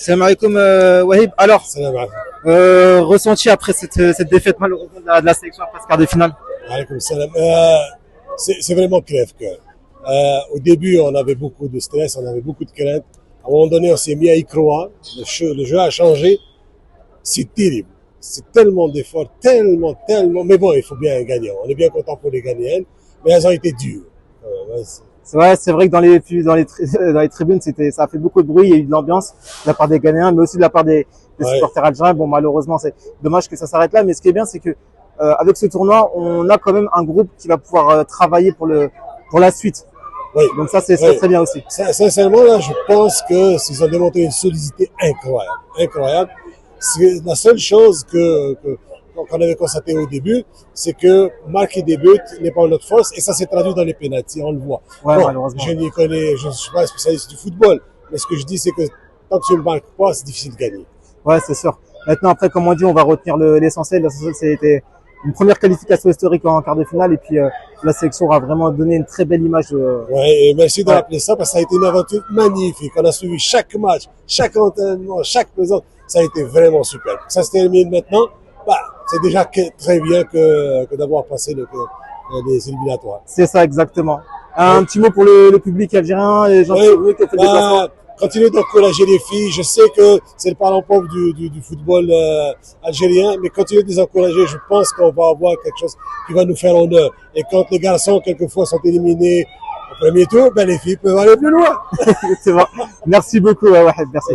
Salam alaikum, Wahib. Alors, Salam alaikum. ressenti après cette défaite malheureusement de la sélection après ce quart de finale. Alaikum salam. C'est vraiment crève-cœur. Au début, on avait beaucoup de stress, on avait beaucoup de crainte. À un moment donné, on s'est mis à y croire. Le jeu a changé. C'est terrible. C'est tellement d'efforts, tellement. Mais bon, il faut bien gagner. On est bien content pour les Ghanéens, mais elles ont été dures. C'est vrai que dans les tribunes, ça a fait beaucoup de bruit, il y a eu de l'ambiance de la part des Ghanéens, mais aussi de la part des supporters algériens. Bon, malheureusement, c'est dommage que ça s'arrête là, mais ce qui est bien, c'est que avec ce tournoi, on a quand même un groupe qui va pouvoir travailler pour la suite. Oui. Donc ça, c'est très bien aussi. Sincèrement, là, je pense que ils ont démontré une solidité incroyable. Incroyable. C'est la seule chose qu'on avait constaté au début, c'est que marquer des buts n'est pas notre force, et ça s'est traduit dans les pénaltys, on le voit. Ouais, bon, malheureusement. Je ne suis pas un spécialiste du football, mais ce que je dis, c'est que tant que tu ne marques pas, c'est difficile de gagner. Ouais, c'est sûr. Maintenant, après, comme on dit, on va retenir l'essentiel. L'essentiel, c'était une première qualification historique en quart de finale, et puis la sélection aura vraiment donné une très belle image. Ouais, et merci de rappeler ça, parce que ça a été une aventure magnifique. On a suivi chaque match, chaque entraînement, chaque présence. Ça a été vraiment super. Ça se termine maintenant. Bah, c'est déjà très bien que d'avoir passé les éliminatoires. C'est ça, exactement. Un petit mot pour le public algérien, les gens qui ont fait le déplacement. Continuez d'encourager les filles. Je sais que c'est le parent pauvre du football algérien, mais continuez de les encourager. Je pense qu'on va avoir quelque chose qui va nous faire honneur. Et quand les garçons, quelquefois, sont éliminés au premier tour, ben les filles peuvent aller plus loin. C'est vrai. Merci beaucoup, Wahed. Merci.